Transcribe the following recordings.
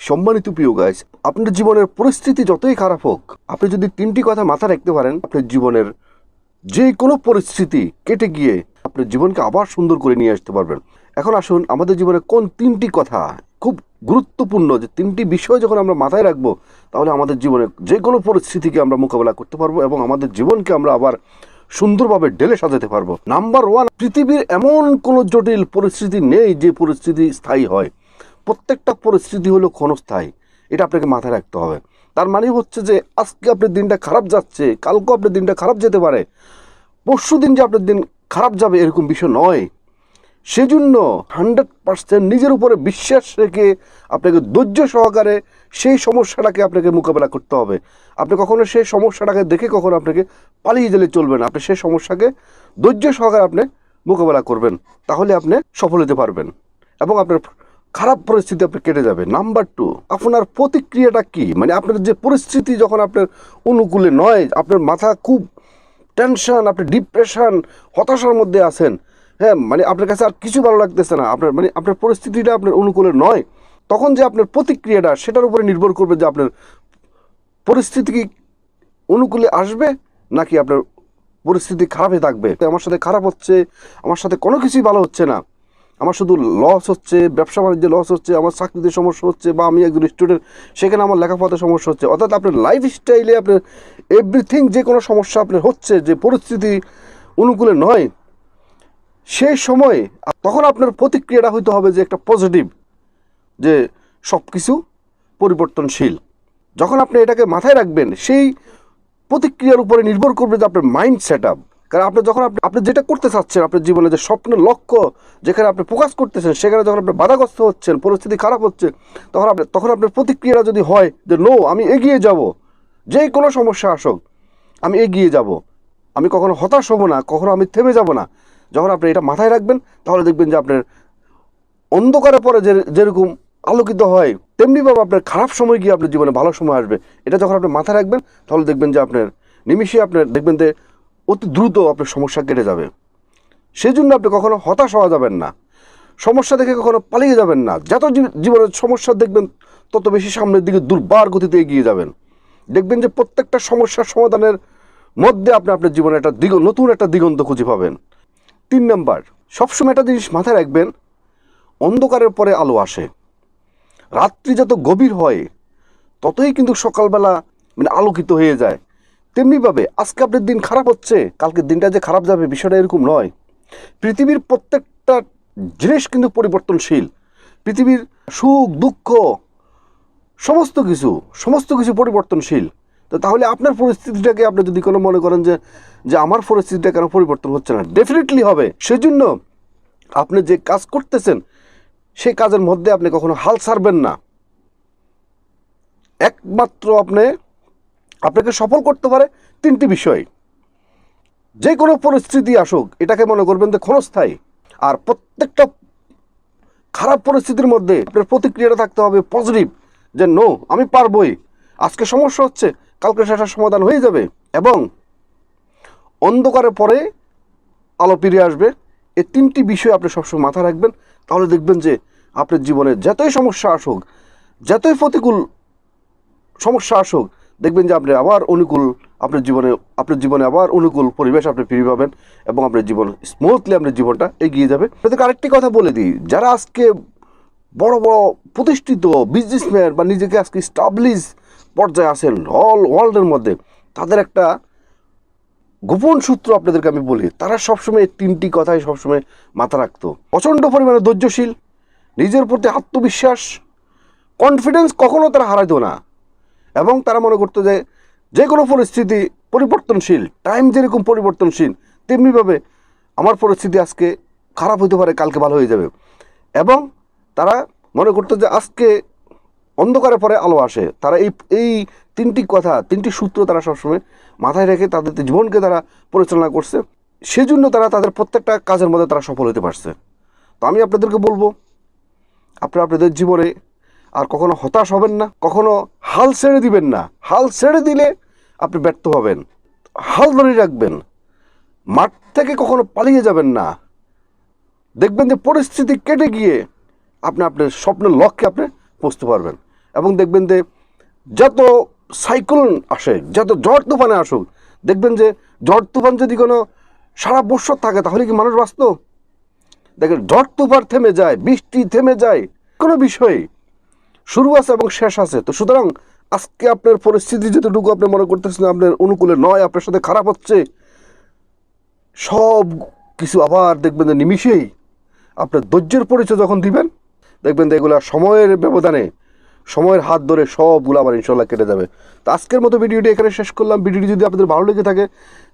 সম্মানিত প্রিয় গাইস, আপনার জীবনের পরিস্থিতি যতই খারাপ হোক, আপনি যদি তিনটি কথা মাথায় রাখতে পারেন, আপনার জীবনের যে কোনো পরিস্থিতি কেটে গিয়ে আপনার জীবনকে আবার সুন্দর করে নিয়ে আসতে পারবেন। এখন আসুন, আমাদের জীবনে কোন তিনটি কথা খুব গুরুত্বপূর্ণ, যে তিনটি বিষয় যখন আমরা মাথায় রাখবো, তাহলে আমাদের জীবনে যে কোনো পরিস্থিতিকে আমরা মোকাবেলা করতে পারবো এবং আমাদের জীবনকে আমরা আবার সুন্দরভাবে ঢেলে সাজাতে পারবো। নাম্বার ওয়ান, পৃথিবীর এমন কোনো জটিল পরিস্থিতি নেই যে পরিস্থিতি স্থায়ী হয়। প্রত্যেকটা পরিস্থিতি হলো ক্ষণস্থায়ী, এটা আপনাকে মাথায় রাখতে হবে। তার মানে হচ্ছে যে আজকে আপনার দিনটা খারাপ যাচ্ছে, কালকেও আপনার দিনটা খারাপ যেতে পারে, পরশু দিন যে আপনার দিন খারাপ যাবে এরকম বিষয় নয়। সেজন্য 100% নিজের উপরে বিশ্বাস রেখে আপনাকে ধৈর্য সহকারে সেই সমস্যাটাকে আপনাকে মোকাবেলা করতে হবে। আপনি কখনো সেই সমস্যাটাকে দেখে কখনো আপনাকে পালিয়ে গেলে চলবে না। আপনি সেই সমস্যাকে ধৈর্য সহকারে আপনি মোকাবেলা করবেন, তাহলে আপনি সফল হতে পারবেন এবং আপনার খারাপ পরিস্থিতি আপনি কেটে যাবে। নাম্বার টু, আপনার প্রতিক্রিয়াটা কি, মানে আপনার যে পরিস্থিতি যখন আপনার অনুকূলে নয়, আপনার মাথা খুব টেনশন, আপনি ডিপ্রেশন, হতাশার মধ্যে আছেন, হ্যাঁ, মানে আপনার কাছে আর কিছু ভালো লাগতেছে না, আপনার পরিস্থিতিটা আপনার অনুকূলে নয়, তখন যে আপনার প্রতিক্রিয়াটা সেটার উপরে নির্ভর করবে যে আপনার পরিস্থিতি কি অনুকূলে আসবে নাকি আপনার পরিস্থিতি খারাপই থাকবে। আমার সাথে খারাপ হচ্ছে, আমার সাথে কোনো কিছুই ভালো হচ্ছে না, আমার শুধু লস হচ্ছে, ব্যবসা বাণিজ্যে লস হচ্ছে, আমার চাকরিতে সমস্যা হচ্ছে, বা আমি একজন স্টুডেন্ট সেখানে আমার লেখাপড়াতে সমস্যা হচ্ছে, অর্থাৎ আপনার লাইফ স্টাইলে আপনার এভরিথিং যে কোনো সমস্যা আপনার হচ্ছে, যে পরিস্থিতি অনুকূলে নয়, সেই সময় তখন আপনার প্রতিক্রিয়াটা হইতে হবে যে একটা পজিটিভ, যে সব কিছু পরিবর্তনশীল। যখন আপনি এটাকে মাথায় রাখবেন, সেই প্রতিক্রিয়ার উপরে নির্ভর করবে যে আপনার মাইন্ড সেট আপ। কারণ আপনি যেটা করতে চাচ্ছেন, আপনার জীবনে যে স্বপ্নের লক্ষ্য যেখানে আপনি ফোকাস করতেছেন, সেখানে যখন আপনি বাধাগ্রস্ত হচ্ছেন, পরিস্থিতি খারাপ হচ্ছে, তখন আপনার প্রতিক্রিয়াটা যদি হয় যে নো, আমি এগিয়ে যাব, যে কোনো সমস্যা আসুক আমি এগিয়ে যাব, আমি কখনো হতাশ হব না, কখনো আমি থেমে যাব না, যখন আপনি এটা মাথায় রাখবেন, তাহলে দেখবেন যে আপনার অন্ধকারের পরে যেরকম আলোকিত হয়, তেমনিভাবে আপনার খারাপ সময় গিয়ে আপনার জীবনে ভালো সময় আসবে। এটা যখন আপনি মাথায় রাখবেন, তাহলে দেখবেন যে আপনার নিমিষে আপনার দেখবেন যে অতি দ্রুত আপনার সমস্যা কেটে যাবে। সেই জন্য আপনি কখনো হতাশ হওয়া যাবেন না, সমস্যা দেখে কখনো পালিয়ে যাবেন না। যত জীবনের সমস্যা দেখবেন, তত বেশি সামনের দিকে দুর্বার গতিতে এগিয়ে যাবেন। দেখবেন যে প্রত্যেকটা সমস্যার সমাধানের মধ্যে আপনি আপনার জীবনে একটা নতুন একটা দিগন্ত খুঁজে পাবেন। 3 নাম্বার, সবসময় একটা জিনিস মাথায় রাখবেন, অন্ধকারের পরে আলো আসে। রাত্রি যত গভীর হয়, ততই কিন্তু সকালবেলা মানে আলোকিত হয়ে যায়। তেমনিভাবে আজকে আপনার দিন খারাপ হচ্ছে, কালকের দিনটা যে খারাপ যাবে বিষয়টা এরকম নয়। পৃথিবীর প্রত্যেকটা জিনিস কিন্তু পরিবর্তনশীল। পৃথিবীর সুখ দুঃখ সমস্ত কিছু পরিবর্তনশীল। তো তাহলে আপনার পরিস্থিতিটাকে আপনি যদি কোনো মনে করেন যে আমার পরিস্থিতিটা কেন পরিবর্তন হচ্ছে না, ডেফিনেটলি হবে। সেজন্য আপনি যে কাজ করতেছেন, সেই কাজের মধ্যে আপনি কখনো হাল ছাড়বেন না। একমাত্র আপনাকে সফল করতে পারে 3টি বিষয়। যে কোনো পরিস্থিতি আসুক, এটাকে মনে করবেন যে ক্ষণস্থায়ী। আর প্রত্যেকটা খারাপ পরিস্থিতির মধ্যে আপনার প্রতিক্রিয়াটা থাকতে হবে পজিটিভ, যে নো, আমি পারবই, আজকে সমস্যা হচ্ছে, কালকে সেটার সমাধান হয়ে যাবে। এবং অন্ধকারের পরে আলো ফিরে আসবে। এই 3টি বিষয় আপনি সবসময় মাথায় রাখবেন, তাহলে দেখবেন যে আপনার জীবনে যতই সমস্যা আসুক, যতই প্রতিকূল সমস্যা আসুক, দেখবেন যে আপনি আবার আপনার জীবনে আবার অনুকূল পরিবেশ আপনি ফিরে পাবেন এবং আপনার জীবন স্মুথলি আপনার জীবনটা এগিয়ে যাবে। আপনাদেরকে আরেকটি কথা বলে দিই, যারা আজকে বড় বড় প্রতিষ্ঠিত বিজনেসম্যান বা নিজেকে আজকে স্টাবলিশ পর্যায়ে আছেন অল ওয়ার্ল্ডের মধ্যে, তাদের একটা গোপন সূত্র আপনাদেরকে আমি বলি, তারা সবসময় এই 3টি কথাই সবসময় মাথা রাখতো। প্রচণ্ড পরিমাণে ধৈর্যশীল, নিজের প্রতি আত্মবিশ্বাস, কনফিডেন্স কখনো তারা হারাইতো না, এবং তারা মনে করতো যে কোনো পরিস্থিতি পরিবর্তনশীল, টাইম যেরকম পরিবর্তনশীল, তেমনিভাবে আমার পরিস্থিতি আজকে খারাপ হতে পারে, কালকে ভালো হয়ে যাবে। এবং তারা মনে করতো যে আজকে অন্ধকারের পরে আলো আসে। তারা এই 3টি সূত্র তারা সবসময় মাথায় রেখে তাদের জীবনকে তারা পরিচালনা করছে। সেজন্য তারা তাদের প্রত্যেকটা কাজের মধ্যে তারা সফল হতে পারছে। তো আমি আপনাদেরকে বলবো, আপনাদের জীবনে আর কখনো হতাশ হবেন না, কখনো হাল ছেড়ে দিবেন না। হাল ছেড়ে দিলে আপনি ব্যর্থ হবেন। হাল ধরে রাখবেন, মাঠ থেকে কখনো পালিয়ে যাবেন না। দেখবেন যে পরিস্থিতি কেটে গিয়ে আপনি আপনার স্বপ্নের লক্ষ্যে আপনি পৌঁছতে পারবেন। এবং দেখবেন যে যত সাইক্লোন আসে, যত ঝড় তুফানে আসুক, দেখবেন যে ঝড় তুফান যদি কোনো সারা বছর থাকে তাহলে কি মানুষ বাঁচত? দেখেন, ঝড় তুফান থেমে যায়, বৃষ্টি থেমে যায়, কোনো বিষয়ে শুরু আছে এবং শেষ আছে। তো সুতরাং আজকে আপনার পরিস্থিতি যতটুকু আপনি মনে করতেছেন আপনার অনুকূলে নয়, আপনার সাথে খারাপ হচ্ছে, সব কিছু আবার দেখবেন যে নিমিষেই আপনার ধৈর্যের পরিচয় যখন দিবেন, দেখবেন যে এগুলো সময়ের ব্যবধানে, সময়ের হাত ধরে সবগুলো আবার ইনশাল্লাহ কেটে যাবে। তো আজকের মতো ভিডিওটি এখানে শেষ করলাম। ভিডিওটি যদি আপনাদের ভালো লেগে থাকে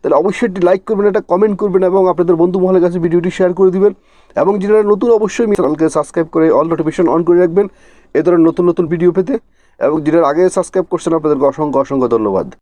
তাহলে অবশ্যই একটি লাইক করবেন, একটা কমেন্ট করবেন এবং আপনাদের বন্ধু মহলের কাছে ভিডিওটি শেয়ার করে দিবেন। এবং যারা নতুন অবশ্যই চ্যানেলকে সাবস্ক্রাইব করে অল নোটিফিকেশন অন করে রাখবেন এ ধরনের নতুন নতুন ভিডিও পেতে। এবং যারা আগে সাবস্ক্রাইব করছেন আপনাদেরকে অসংখ্য অসংখ্য ধন্যবাদ।